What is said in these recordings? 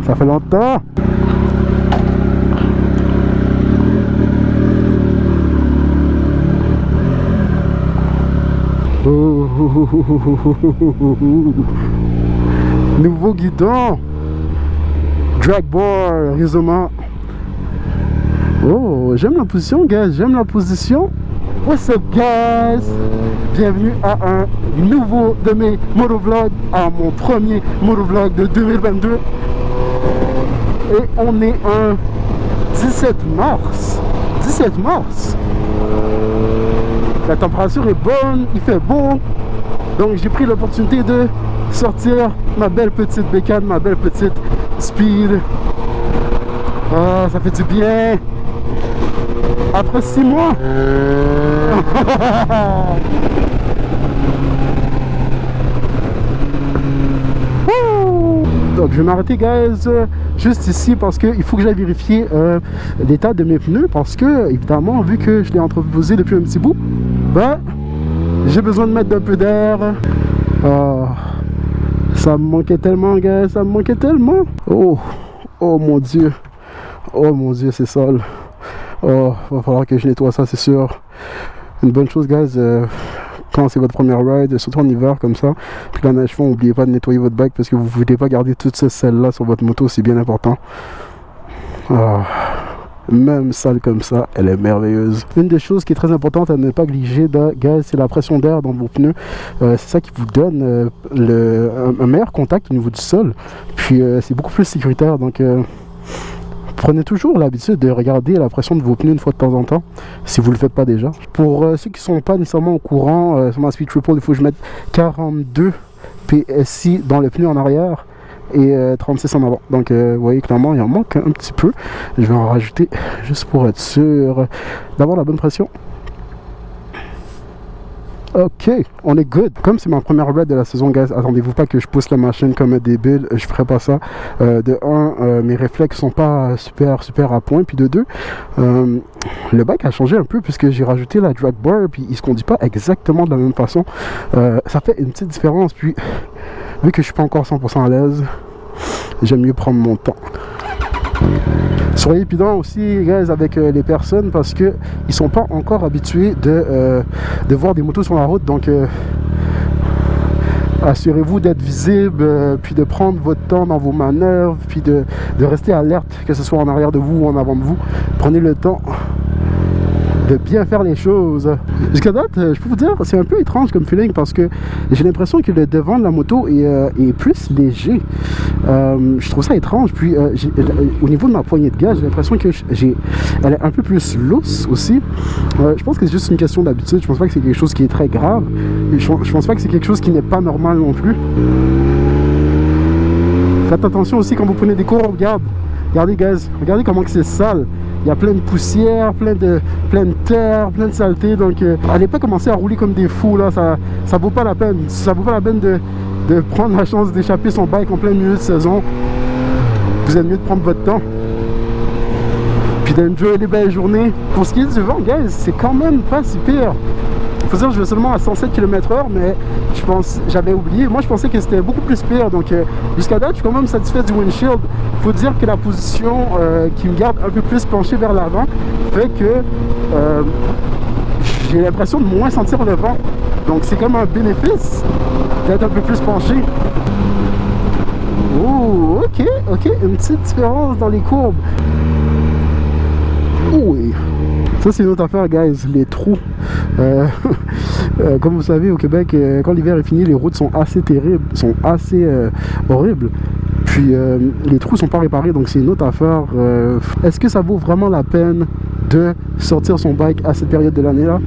Ça fait longtemps. Nouveau guidon. Drag bar, Rizoma. Oh, j'aime la position, guys. J'aime la position. What's up, guys? Bienvenue à un nouveau de mes motovlogs, à mon premier motovlog de 2022. Et on est un 17 mars. 17 mars. La température est bonne, il fait beau. Donc j'ai pris l'opportunité de sortir ma belle petite bécane, ma belle petite speed. Ah, ça fait du bien. Après 6 mois. Donc je vais m'arrêter, guys, juste ici parce qu'il faut que j'aille vérifier l'état de mes pneus, parce que évidemment, vu que je l'ai entreposé depuis un petit bout, ben j'ai besoin de mettre un peu d'air. Ça me manquait tellement, guys, ça me manquait tellement. Oh mon dieu, c'est sale. Oh, va falloir que je nettoie ça, c'est sûr. Une bonne chose, guys, quand c'est votre première ride, surtout en hiver comme ça, puis la neige fond, n'oubliez pas de nettoyer votre bike parce que vous ne voulez pas garder toute cette sel là sur votre moto, c'est bien important. Même sale comme ça, elle est merveilleuse. Une des choses qui est très importante à ne pas négliger, guys, c'est la pression d'air dans vos pneus. C'est ça qui vous donne un meilleur contact au niveau du sol, puis c'est beaucoup plus sécuritaire, donc prenez toujours l'habitude de regarder la pression de vos pneus une fois de temps en temps, si vous ne le faites pas déjà. Pour ceux qui ne sont pas nécessairement au courant, sur ma Speed Triple, il faut que je mette 42 PSI dans le pneu en arrière et 36 en avant. Donc vous voyez clairement, il en manque un petit peu. Je vais en rajouter juste pour être sûr d'avoir la bonne pression. Ok, on est good. Comme c'est ma première ride de la saison, guys, attendez-vous pas que je pousse la machine comme un débile, je ferai pas ça. De 1, mes réflexes sont pas super à point, puis de 2, le bike a changé un peu puisque j'ai rajouté la drag bar, puis il se conduit pas exactement de la même façon. Ça fait une petite différence, puis vu que je suis pas encore 100% à l'aise, j'aime mieux prendre mon temps. Soyez prudents aussi, guys, avec les personnes, parce que ils sont pas encore habitués de voir des motos sur la route, donc assurez-vous d'être visible, puis de prendre votre temps dans vos manœuvres, puis de rester alerte, que ce soit en arrière de vous ou en avant de vous. Prenez le temps de bien faire les choses. Jusqu'à date, je peux vous dire, c'est un peu étrange comme feeling parce que j'ai l'impression que le devant de la moto est plus léger. Je trouve ça étrange. Puis au niveau de ma poignée de gaz, j'ai l'impression que elle est un peu plus loose aussi. Je pense que c'est juste une question d'habitude. Je pense pas que c'est quelque chose qui est très grave. Je pense pas que c'est quelque chose qui n'est pas normal non plus. Faites attention aussi quand vous prenez des courbes. Regardez, guys, regardez comment c'est sale. Il y a plein de poussière, plein de terre, plein de saleté. Donc allez pas commencer à rouler comme des fous là, ça vaut pas la peine. Ça vaut pas la peine de prendre la chance d'échapper son bike en plein milieu de saison. Vous êtes mieux de prendre votre temps, puis d'enjoyer les belles journées. Pour ce qui est du vent, guys, c'est quand même pas si pire. Faut dire que je vais seulement à 107 km/h, mais j'avais oublié. Moi, je pensais que c'était beaucoup plus pire. Donc, jusqu'à date, je suis quand même satisfait du windshield. Faut dire que la position qui me garde un peu plus penché vers l'avant fait que j'ai l'impression de moins sentir le vent. Donc, c'est comme un bénéfice d'être un peu plus penché. Oh, ok, une petite différence dans les courbes. Oui. Ça, c'est une autre affaire, guys, les trous. Comme vous savez, au Québec, quand l'hiver est fini, les routes sont assez terribles, sont assez horribles. Puis les trous sont pas réparés, donc c'est une autre affaire. Est-ce que ça vaut vraiment la peine de sortir son bike à cette période de l'année-là?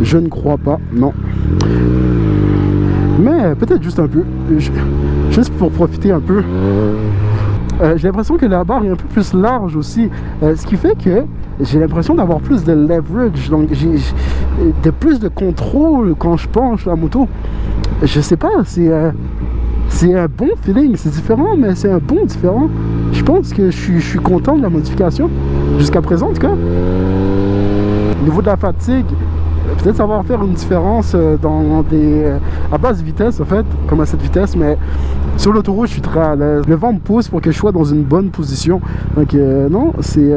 Je ne crois pas, non. Mais peut-être juste un peu, juste pour profiter un peu. J'ai l'impression que la barre est un peu plus large aussi, ce qui fait que j'ai l'impression d'avoir plus de leverage, donc j'ai plus de contrôle quand je penche la moto. Je sais pas, c'est un bon feeling, c'est différent, mais c'est un bon différent. Je pense que je suis content de la modification, jusqu'à présent en tout cas. Au niveau de la fatigue, peut-être ça va faire une différence dans des à basse vitesse en fait, comme à cette vitesse, mais sur l'autoroute je suis très à l'aise. Le vent me pousse pour que je sois dans une bonne position. Donc non, si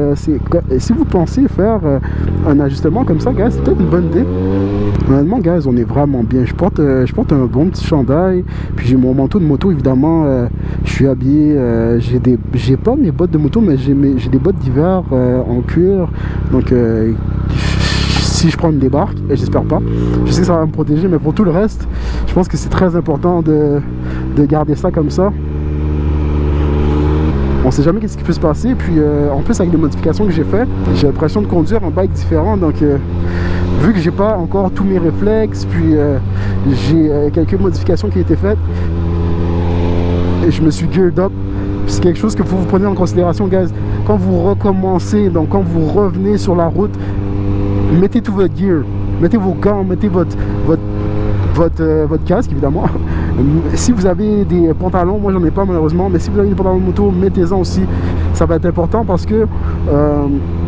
vous pensez faire un ajustement comme ça, guys, c'est peut-être une bonne idée. Honnêtement, guys, on est vraiment bien. Je porte un bon petit chandail, puis j'ai mon manteau de moto, évidemment. Je suis habillé, j'ai pas mes bottes de moto, mais j'ai des bottes d'hiver en cuir. Donc si je prends une débarque, et j'espère pas, je sais que ça va me protéger, mais pour tout le reste, je pense que c'est très important de garder ça comme ça. On sait jamais qu'est-ce qui peut se passer, puis en plus avec les modifications que j'ai fait, j'ai l'impression de conduire un bike différent, donc vu que j'ai pas encore tous mes réflexes, puis j'ai quelques modifications qui ont été faites, et je me suis geared up. C'est quelque chose que vous prenez en considération, guys, quand vous recommencez, donc quand vous revenez sur la route, mettez tout votre gear, mettez vos gants, mettez votre casque évidemment. Si vous avez des pantalons, moi j'en ai pas malheureusement, mais si vous avez des pantalons de moto, mettez-en aussi. Ça va être important parce que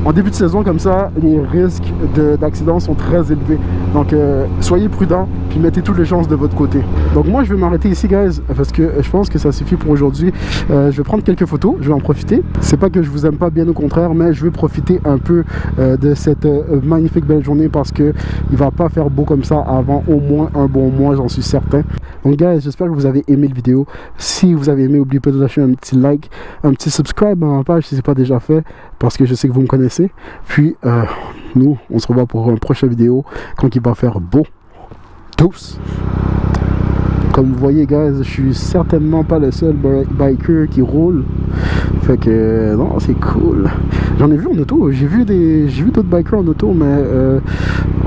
en début de saison comme ça, les risques d'accident sont très élevés. Donc soyez prudents, puis mettez toutes les chances de votre côté. Donc moi je vais m'arrêter ici, guys, parce que je pense que ça suffit pour aujourd'hui. Je vais prendre quelques photos, je vais en profiter. C'est pas que je vous aime pas, bien au contraire, mais je vais profiter un peu de cette magnifique belle journée parce que il va pas faire beau comme ça avant au moins un bon mois, j'en suis certain. Donc guys, j'espère que vous avez aimé la vidéo. Si vous avez aimé, n'oubliez pas de lâcher un petit like, un petit subscribe à ma page si c'est pas déjà fait, parce que je sais que vous me connaissez. Puis nous, on se revoit pour une prochaine vidéo quand il va faire beau. Tous. Comme vous voyez, guys, je suis certainement pas le seul biker qui roule. Fait que non, c'est cool. J'en ai vu en auto. J'ai vu d'autres bikers en auto, mais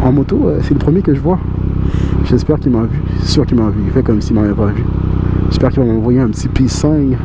en moto, c'est le premier que je vois. J'espère qu'il m'a vu. C'est sûr qu'il m'a vu. Il fait comme s'il m'avait pas vu. J'espère qu'il va m'envoyer un petit peace sign.